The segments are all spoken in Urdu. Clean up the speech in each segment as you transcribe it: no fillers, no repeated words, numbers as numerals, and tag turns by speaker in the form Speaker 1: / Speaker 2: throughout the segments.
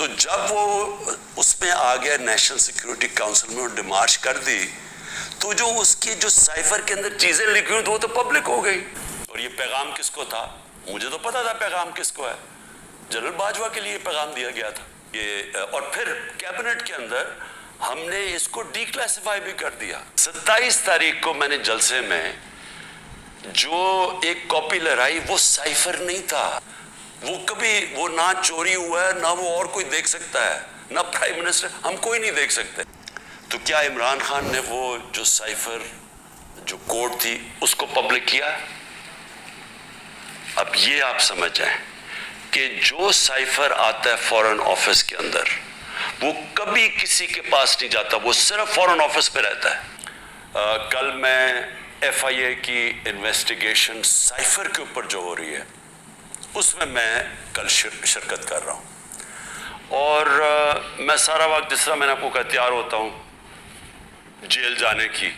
Speaker 1: تو جب وہ اس میں آ گیا نیشنل سیکیورٹی کاؤنسل میں ڈیمارچ کر دی تو جو اس کی جو سائفر کے اندر چیزیں لکھی ہوئی وہ تو پبلک ہو گئی. اور یہ پیغام کس کو تھا؟ مجھے تو پتا تھا پیغام کس کو ہے. جنرل باجوہ کے لیے پیغام دیا گیا تھا یہ. اور پھر کیبنٹ کے اندر ہم نے اس کو ڈی کلاسیفائی بھی کر دیا. 27 تاریخ کو میں نے جلسے میں جو ایک کاپی لہرائی وہ سائفر نہیں تھا. وہ کبھی وہ نہ چوری ہوا ہے نہ وہ اور کوئی دیکھ سکتا ہے نہ پرائم منسٹر, ہم کوئی نہیں دیکھ سکتے. تو کیا عمران خان نے وہ جو سائفر جو کوڈ تھی اس کو پبلک کیا؟ اب یہ آپ سمجھ جائیں کہ جو سائفر آتا ہے فورن آفس کے اندر وہ کبھی کسی کے پاس نہیں جاتا, وہ صرف فورن آفس پہ رہتا ہے. کل میں ایف آئی اے کی انویسٹیگیشن سائفر کے اوپر جو ہو رہی ہے اس میں کل شرکت کر رہا ہوں. اور میں سارا وقت جس طرح میں نے آپ کو کہا تیار ہوتا ہوں جیل جانے کی.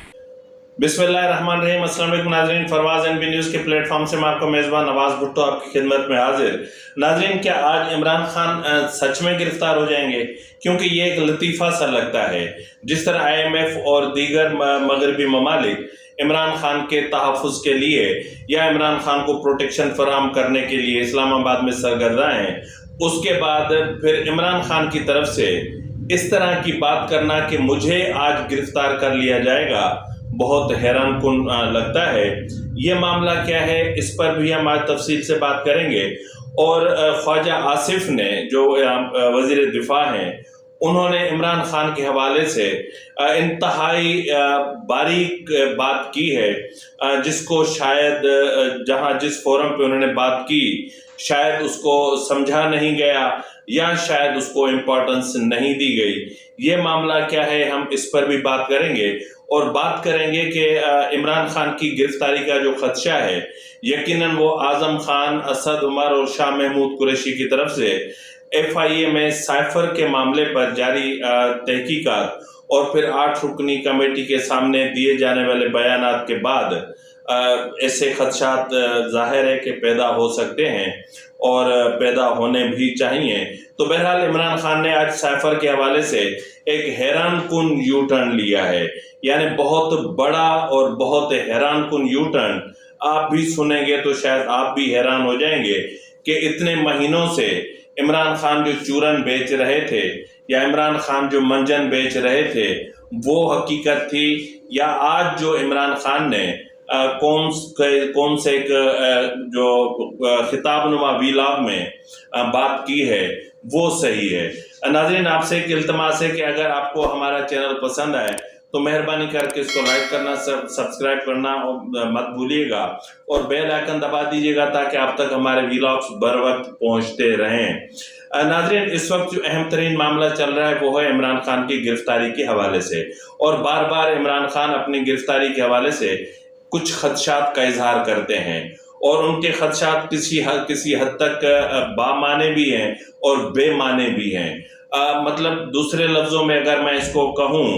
Speaker 2: بسم اللہ الرحمن الرحیم. السلام علیکم ناظرین, فروز این بی نیوز کے پلیٹ فارم سے میں آپ کا میزبان نواز بھٹو آپ کی خدمت میں حاضر. ناظرین, کیا آج عمران خان سچ میں گرفتار ہو جائیں گے؟ کیونکہ یہ ایک لطیفہ سا لگتا ہے. جس طرح آئی ایم ایف اور دیگر مغربی ممالک عمران خان کے تحفظ کے لیے یا عمران خان کو پروٹیکشن فراہم کرنے کے لیے اسلام آباد میں سرگرداں ہیں, اس کے بعد پھر عمران خان کی طرف سے اس طرح کی بات کرنا کہ مجھے آج گرفتار کر لیا جائے گا بہت حیران کن لگتا ہے. یہ معاملہ کیا ہے اس پر بھی ہم آج تفصیل سے بات کریں گے. اور خواجہ آصف نے جو وزیر دفاع ہیں انہوں نے عمران خان کے حوالے سے انتہائی باریک بات کی ہے, جس کو شاید جہاں جس فورم پہ انہوں نے بات کی شاید اس کو سمجھا نہیں گیا یا شاید اس کو امپورٹنس نہیں دی گئی. یہ معاملہ کیا ہے ہم اس پر بھی بات کریں گے. اور بات کریں گے کہ عمران خان کی گرفتاری کا جو خدشہ ہے یقیناً وہ اعظم خان, اسد عمر اور شاہ محمود قریشی کی طرف سے ایف آئی اے میں سائفر کے معاملے پر جاری تحقیقات اور پھر 8 رکنی کمیٹی کے سامنے دیے جانے والے بیانات کے بعد ایسے خدشات ظاہر ہے کہ پیدا ہو سکتے ہیں اور پیدا ہونے بھی چاہیے. تو بہرحال عمران خان نے آج سائفر کے حوالے سے ایک حیران کن یو ٹرن لیا ہے, یعنی بہت بڑا اور بہت حیران کن یو ٹرن. آپ بھی سنیں گے تو شاید آپ بھی حیران ہو جائیں گے کہ اتنے مہینوں سے عمران خان جو چورن بیچ رہے تھے یا عمران خان جو منجن بیچ رہے تھے وہ حقیقت تھی, یا آج جو عمران خان نے قوم سے ایک جو خطاب نما ویلاگ میں بات کی ہے وہ صحیح ہے. ناظرین, آپ سے ایک التماس ہے کہ اگر آپ کو ہمارا چینل پسند آئے تو مہربانی کر کے اس کو لائک کرنا, سبسکرائب کرنا مت بھولیے گا اور بیل آئیکن دبا دیجیے گا تاکہ آپ تک ہمارے ویلاگز بر وقت پہنچتے رہیں. ناظرین, اس وقت جو اہم ترین معاملہ چل رہا ہے وہ ہے عمران خان کی گرفتاری کے حوالے سے, اور بار بار عمران خان اپنی گرفتاری کے حوالے سے کچھ خدشات کا اظہار کرتے ہیں اور ان کے خدشات کسی حد تک بامعنی بھی ہیں اور بے معنی بھی ہیں. مطلب دوسرے لفظوں میں اگر میں اس کو کہوں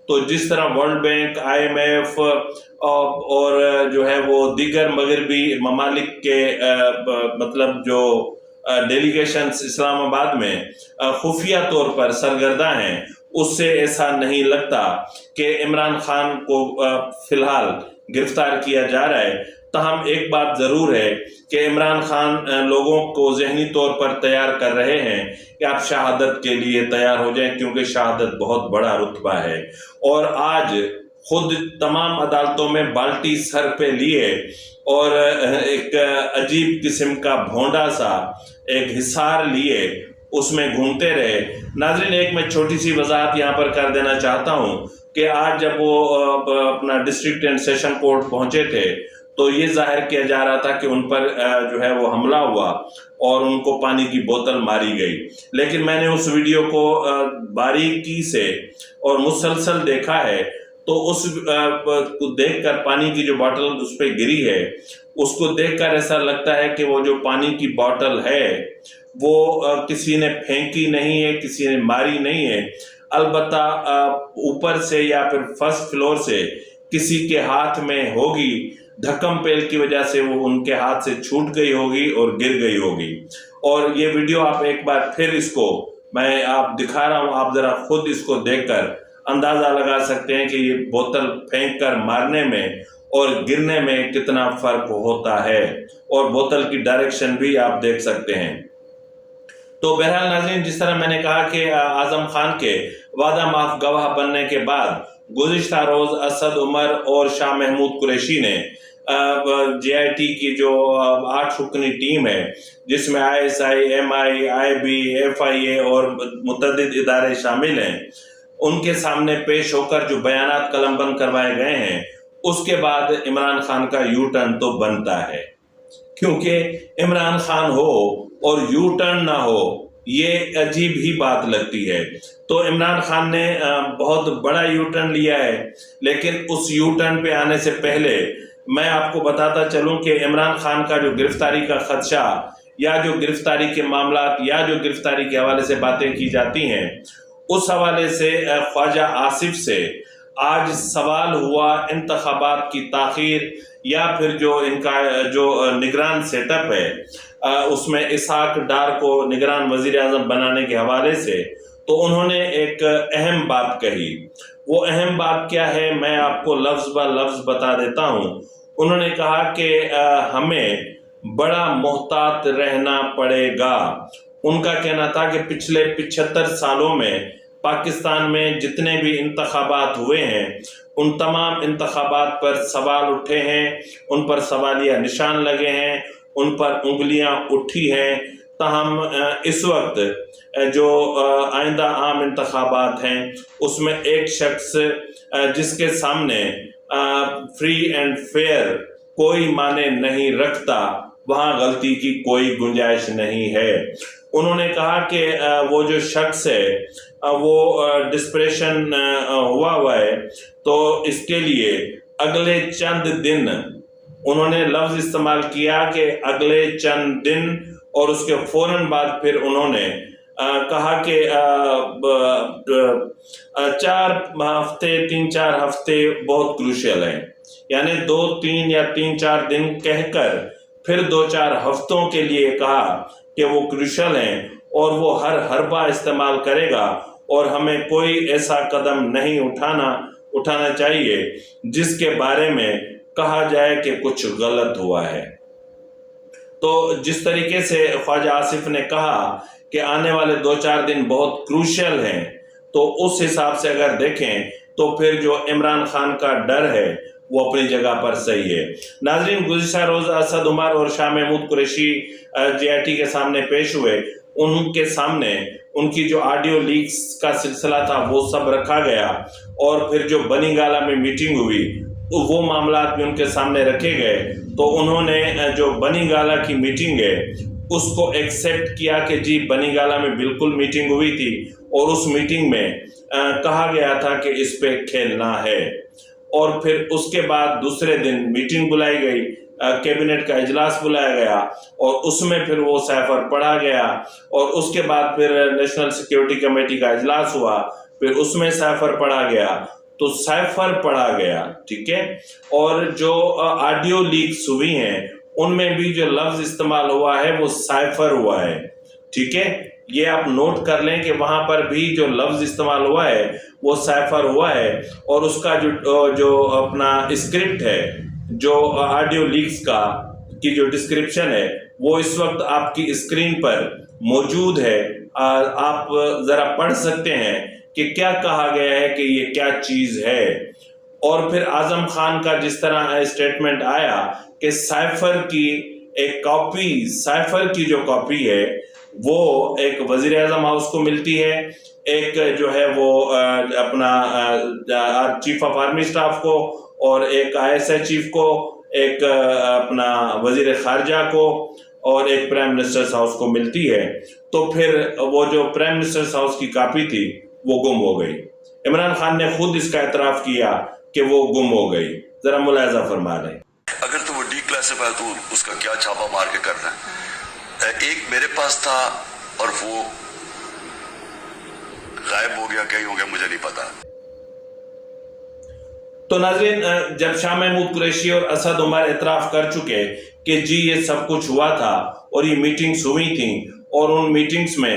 Speaker 2: تو جس طرح world bank, I M F اور جو ہے وہ دیگر مغربی ممالک کے مطلب جو ڈیلیگیشنز اسلام آباد میں خفیہ طور پر سرگرداں ہیں, اس سے ایسا نہیں لگتا کہ عمران خان کو فی الحال گرفتار کیا جا رہا ہے. تاہم ایک بات ضرور ہے کہ عمران خان لوگوں کو ذہنی طور پر تیار کر رہے ہیں کہ آپ شہادت کے لیے تیار ہو جائیں, کیونکہ شہادت بہت بڑا رتبہ ہے. اور آج خود تمام عدالتوں میں بالٹی سر پہ لیے اور ایک عجیب قسم کا بھونڈا سا ایک حصار لیے اس میں گھومتے رہے. ناظرین, ایک میں چھوٹی سی وضاحت یہاں پر کر دینا چاہتا ہوں کہ آج جب وہ اپنا ڈسٹرکٹ اینڈ سیشن کورٹ پہنچے تھے تو یہ ظاہر کیا جا رہا تھا کہ ان پر جو ہے وہ حملہ ہوا اور ان کو پانی کی بوتل ماری گئی. لیکن میں نے اس ویڈیو کو باریکی سے اور مسلسل دیکھا ہے تو اس کو دیکھ کر, پانی کی جو باٹل اس پہ گری ہے اس کو دیکھ کر ایسا لگتا ہے کہ وہ جو پانی کی باٹل ہے وہ کسی نے پھینکی نہیں ہے, کسی نے ماری نہیں ہے. البتہ اوپر سے یا پھر فرسٹ فلور سے کسی کے ہاتھ میں ہوگی, دھکم پیل کی وجہ سے وہ ان کے ہاتھ سے چھوٹ گئی ہوگی اور گر گئی ہوگی. اور یہ ویڈیو آپ ایک بار پھر اس کو میں آپ دکھا رہا ہوں, آپ ذرا خود اس کو دیکھ کر اندازہ لگا سکتے ہیں کہ یہ بوتل پھینک کر مارنے میں اور گرنے میں کتنا فرق ہوتا ہے, اور بوتل کی ڈائریکشن بھی آپ دیکھ سکتے ہیں. تو بہرحال ناظرین, جس طرح میں نے کہا کہ اعظم خان کے وعدہ معاف گواہ بننے کے بعد گزشتہ روز اسد عمر اور شاہ محمود قریشی نے جے آئی ٹی کی جو 8 رکنی ٹیم ہے, جس میں ISI, MI, IB, FIA اور متعدد ادارے شامل ہیں, ان کے سامنے پیش ہو کر جو بیانات قلم بند کروائے گئے ہیں, اس کے بعد عمران خان کا یو ٹرن تو بنتا ہے, کیونکہ عمران خان ہو اور یو ٹرن نہ ہو, یہ عجیب ہی بات لگتی ہے. تو عمران خان نے بہت بڑا یو ٹرن لیا ہے, لیکن اس یو ٹرن پہ آنے سے پہلے میں آپ کو بتاتا چلوں کہ عمران خان کا جو گرفتاری کا خدشہ یا جو گرفتاری کے معاملات یا جو گرفتاری کے حوالے سے باتیں کی جاتی ہیں, اس حوالے سے خواجہ آصف سے آج سوال ہوا انتخابات کی تاخیر یا پھر جو ان کا جو نگران سیٹ اپ ہے اس میں اسحاق ڈار کو نگران وزیر اعظم بنانے کے حوالے سے. تو انہوں نے ایک اہم بات کہی. وہ اہم بات کیا ہے میں آپ کو لفظ بہ لفظ بتا دیتا ہوں. انہوں نے کہا کہ ہمیں بڑا محتاط رہنا پڑے گا. ان کا کہنا تھا کہ پچھلے 75 سالوں میں پاکستان میں جتنے بھی انتخابات ہوئے ہیں, ان تمام انتخابات پر سوال اٹھے ہیں, ان پر سوالیہ نشان لگے ہیں, ان پر انگلیاں اٹھی ہیں. تاہم اس وقت جو آئندہ عام انتخابات ہیں اس میں ایک شخص جس کے سامنے فری اینڈ فیئر کوئی معنی نہیں رکھتا, وہاں غلطی کی کوئی گنجائش نہیں ہے. انہوں نے کہا کہ وہ جو شخص ہے وہ ڈسپریشن ہوا ہے, تو اس کے لیے اگلے چند دن, انہوں نے لفظ استعمال کیا کہ اگلے چند دن, اور اس کے فوراً بعد پھر انہوں نے کہا کہ 3-4 ہفتے بہت کروشل ہیں, یعنی 2-3 یا 3-4 دن کہہ کر پھر 2-4 ہفتوں کے لیے کہا کہ وہ کروشل ہیں, اور وہ ہر حربہ استعمال کرے گا, اور ہمیں کوئی ایسا قدم نہیں اٹھانا چاہیے جس کے بارے میں کہا جائے کہ کچھ غلط ہوا ہے. تو جس طریقے سے خواجہ آصف نے کہا کہ آنے والے 2-4 دن بہت کروشل ہیں, تو اس حساب سے اگر دیکھیں تو پھر جو عمران خان کا ڈر ہے وہ اپنی جگہ پر صحیح ہے. ناظرین, گزشتہ روز اسد عمر اور شاہ محمود قریشی جے آئی ٹی کے سامنے پیش ہوئے. ان کے سامنے ان کی جو آڈیو لیکس کا سلسلہ تھا وہ سب رکھا گیا, اور پھر جو بنی گالہ میں میٹنگ ہوئی وہ معاملات بھی ان کے سامنے رکھے گئے. تو انہوں نے جو بنی گالہ کی میٹنگ ہے اس کو ایکسیپٹ کیا کہ جی بنی گالہ میں بالکل میٹنگ ہوئی تھی, اور اس میٹنگ میں کہا گیا تھا کہ اس پہ کھیلنا ہے. اور پھر اس کے بعد دوسرے دن میٹنگ بلائی گئی, کیبنٹ کا اجلاس بلایا گیا, اور اس میں پھر وہ سائفر پڑھا گیا, اور اس کے بعد پھر نیشنل سیکیورٹی کمیٹی کا اجلاس ہوا, پھر اس میں سائفر پڑھا گیا. تو سائفر پڑھا گیا, ٹھیک ہے, اور جو آڈیو لیکس ہوئی ہیں ان میں بھی جو لفظ استعمال ہوا ہے وہ سائفر ہوا ہے, ٹھیک ہے. یہ آپ نوٹ کر لیں کہ وہاں پر بھی جو لفظ استعمال ہوا ہے وہ سائفر ہوا ہے, اور اس کا جو اپنا اسکرپٹ ہے, جو آڈیو لیکس کی جو ڈسکرپشن ہے وہ اس وقت آپ کی اسکرین پر موجود ہے. آپ ذرا پڑھ سکتے ہیں کہ کیا کہا گیا ہے کہ یہ کیا چیز ہے. اور پھر اعظم خان کا جس طرح اسٹیٹمنٹ آیا کہ سائفر کی ایک کاپی, سائفر کی جو کاپی ہے وہ ایک وزیر اعظم ہاؤس کو ملتی ہے, ایک جو ہے وہ اپنا چیف آف آرمی اسٹاف کو, اور ایک ISI چیف کو, ایک اپنا وزیر خارجہ کو, اور ایک پرائم منسٹرز ہاؤس کو ملتی ہے. تو پھر وہ جو پرائم منسٹرز ہاؤس کی کاپی تھی وہ گم ہو گئی. عمران خان نے خود اس کا اعتراف کیا کہ وہ گم ہو گئی. ذرا ملاحظہ فرما لیں.
Speaker 1: اگر تو وہ ڈی کلاسیفائی تو اس کا کیا چھاپا مار کے کرنا ہے. ایک میرے پاس تھا اور وہ غائب ہو گیا, کہیں ہو گیا, مجھے نہیں پتا.
Speaker 2: تو ناظرین, جب شاہ محمود قریشی اور اسد عمر اعتراف کر چکے کہ جی یہ سب کچھ ہوا تھا اور یہ میٹنگز ہوئی تھیں, اور ان میٹنگز میں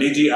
Speaker 2: DG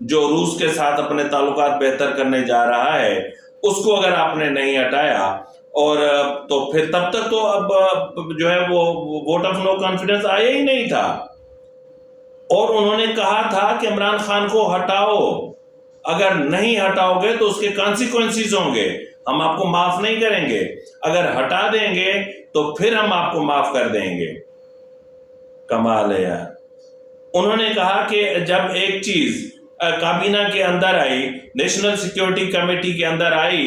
Speaker 2: جو روس کے ساتھ اپنے تعلقات بہتر کرنے جا رہا ہے، اس کو اگر آپ نے نہیں ہٹایا اور تو پھر تب تک تو اب جو ہے وہ ووٹ آف نو کانفیڈنس آیا ہی نہیں تھا. اور انہوں نے کہا تھا کہ عمران خان کو ہٹاؤ، اگر نہیں ہٹاؤ گے تو اس کے کانسیکوینسز ہوں گے، ہم آپ کو معاف نہیں کریں گے، اگر ہٹا دیں گے تو پھر ہم آپ کو معاف کر دیں گے. کمال ہے یار. انہوں نے کہا کہ جب ایک چیز کابینہ کے اندر آئی، نیشنل سیکیورٹی کمیٹی کے اندر آئی،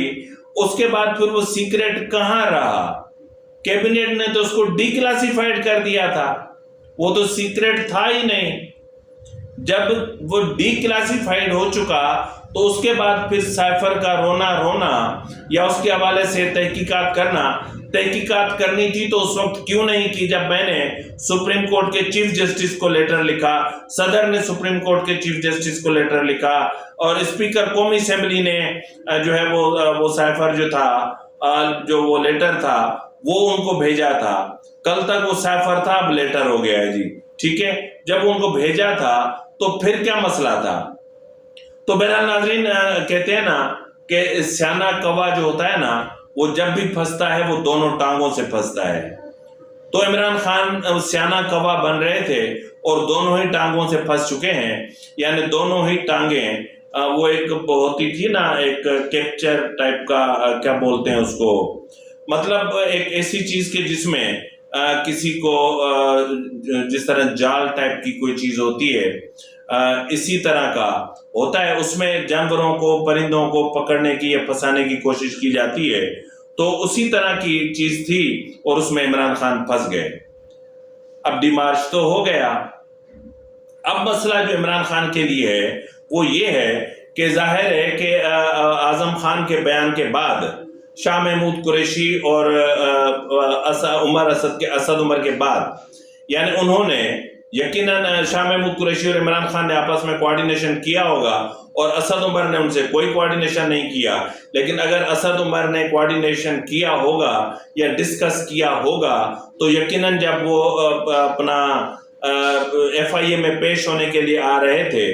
Speaker 2: اس کے بعد پھر وہ سیکریٹ کہاں رہا؟ کیبنٹ نے تو اس کو ڈی کلاسیفائڈ کر دیا تھا، وہ تو سیکریٹ تھا ہی نہیں. جب وہ ڈی کلاسیفائڈ ہو چکا تو اس کے بعد پھر سائفر کا رونا یا اس کے حوالے سے تحقیقات کرنی تھی تو اس وقت کیوں نہیں کی جب میں نے سپریم کورٹ کے چیف جسٹس کو لیٹر لکھا، صدر نے سپریم کورٹ کے چیف جسٹس کو لیٹر لکھا، اور اسپیکر قومی اسمبلی نے جو ہے وہ سائفر جو تھا، جو وہ لیٹر تھا وہ ان کو بھیجا تھا. کل تک وہ سائفر تھا، اب لیٹر ہو گیا ہے جی. ٹھیک ہے، جب ان کو بھیجا تھا تو پھر کیا مسئلہ تھا؟ تو بہرحال ناظرین، کہتے ہیں نا کہ سیانہ کوا جو ہوتا ہے نا، وہ جب بھی پھنستا ہے وہ دونوں ٹانگوں سے پھنستا ہے. تو عمران خان سیانہ کوا بن رہے تھے اور دونوں ہی ٹانگوں سے پھنس چکے ہیں. یعنی دونوں ہی ٹانگیں، وہ ایک ہوتی تھی نا، ایک کیپچر ٹائپ کا، کیا بولتے ہیں اس کو، مطلب ایک ایسی چیز کے جس میں کسی کو جس طرح جال ٹائپ کی کوئی چیز ہوتی ہے، اسی طرح کا ہوتا ہے، اس میں جانوروں کو، پرندوں کو پکڑنے کی یا پھنسانے کی کوشش کی جاتی ہے. تو اسی طرح کی چیز تھی اور اس میں عمران خان پھنس گئے. اب ڈیمارچ تو ہو گیا. اب مسئلہ جو عمران خان کے لیے ہے وہ یہ ہے کہ ظاہر ہے کہ اعظم خان کے بیان کے بعد شاہ محمود قریشی اور اسد عمر کے بعد، یعنی انہوں نے یقیناً شاہ محمود قریشی اور عمران خان نے آپس میں کوارڈینیشن کیا ہوگا اور اسد عمر نے ان سے کوئی کوارڈینیشن نہیں کیا. لیکن اگر اسد عمر نے کوارڈینیشن کیا ہوگا یا ڈسکس کیا ہوگا تو یقیناً جب وہ اپنا FIA میں پیش ہونے کے لیے آ رہے تھے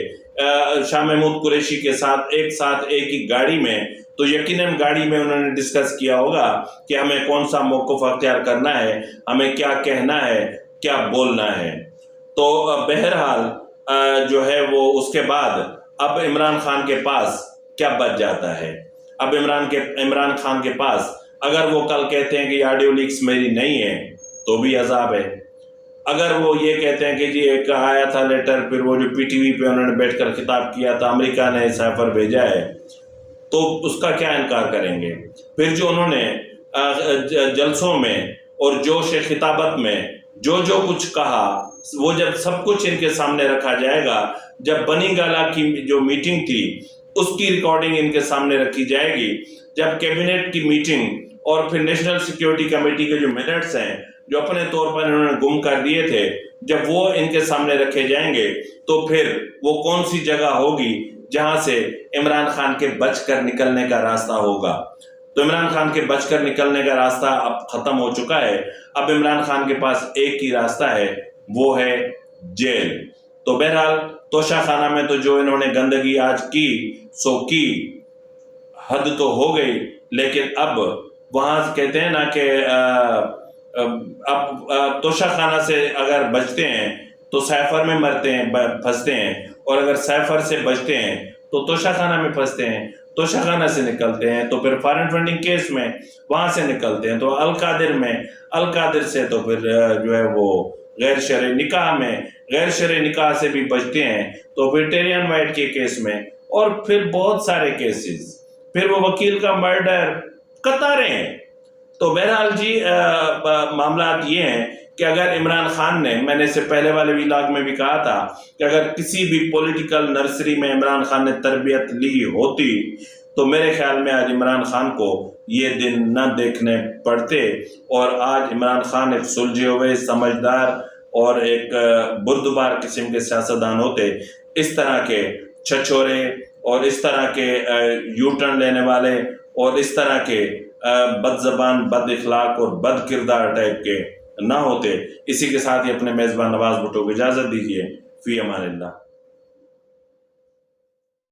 Speaker 2: شاہ محمود قریشی کے ساتھ ایک ہی گاڑی میں، تو یقیناً گاڑی میں انہوں نے ڈسکس کیا ہوگا کہ ہمیں کون سا موقف اختیار کرنا ہے، ہمیں کیا کہنا ہے، کیا بولنا ہے. تو بہرحال جو ہے وہ اس کے بعد اب عمران خان کے پاس کیا بچ جاتا ہے؟ اب عمران خان کے پاس اگر وہ کل کہتے ہیں کہ یہ آڈیو لیکس میری نہیں ہے تو بھی عذاب ہے. اگر وہ یہ کہتے ہیں کہ جی ایک آیا تھا لیٹر، پھر وہ جو PTV پہ انہوں نے بیٹھ کر خطاب کیا تھا، امریکہ نے سائفر بھیجا ہے، تو اس کا کیا انکار کریں گے؟ پھر جو انہوں نے جلسوں میں اور جوش خطابت میں جو کچھ کہا، وہ جب سب کچھ ان کے سامنے رکھا جائے گا، جب بنی گالا کی جو میٹنگ تھی اس کی ریکارڈنگ ان کے سامنے رکھی جائے گی، جب کیبنٹ کی میٹنگ اور پھر نیشنل سیکیورٹی کمیٹی کے جو منٹس ہیں جو اپنے طور پر انہوں نے گم کر دیے تھے، جب وہ ان کے سامنے رکھے جائیں گے تو پھر وہ کون سی جگہ ہوگی جہاں سے عمران خان کے بچ کر نکلنے کا راستہ ہوگا. تو عمران خان کے بچ کر نکلنے کا راستہ اب ختم ہو چکا ہے. اب عمران خان کے پاس ایک ہی راستہ ہے، وہ ہے جیل. تو بہرحال توشہ خانہ میں تو جو انہوں نے گندگی آج کی سو کی، حد تو ہو گئی، لیکن اب وہاں کہتے ہیں نا کہ اب توشہ خانہ سے اگر بچتے ہیں تو سائفر میں مرتے ہیں، پھنستے ہیں، اور اگر سائفر سے بچتے ہیں تو توشہ خانہ میں پھنستے ہیں، توشہ خانہ سے نکلتے ہیں تو پھر فارن فنڈنگ کیس میں وہاں سے نکلتے ہیں، تو القادر سے تو پھر جو ہے وہ غیر شرعی نکاح میں، غیر شرعی نکاح سے بھی بچتے ہیں تو پھر ٹیرین وائٹ کے کیس میں، اور پھر بہت سارے کیسز، پھر وہ وکیل کا مرڈر، قطاریں ہیں. تو بہرحال جی معاملات یہ ہیں کہ اگر عمران خان نے، میں نے اس سے پہلے والے ویلاگ میں بھی کہا تھا کہ اگر کسی بھی پولیٹیکل نرسری میں عمران خان نے تربیت لی ہوتی تو میرے خیال میں آج عمران خان کو یہ دن نہ دیکھنے پڑتے، اور آج عمران خان ایک سلجھے ہوئے، سمجھدار اور ایک بردبار قسم کے سیاستدان ہوتے. اس طرح کے چھچورے اور اس طرح کے یو ٹرن لینے والے اور اس طرح کے بد زبان، بد اخلاق اور بد کردار ٹائپ کے نہ ہوتے. اسی کے ساتھ ہی اپنے میزبان نواز بھٹو کو اجازت دیجیے. فی امان اللہ.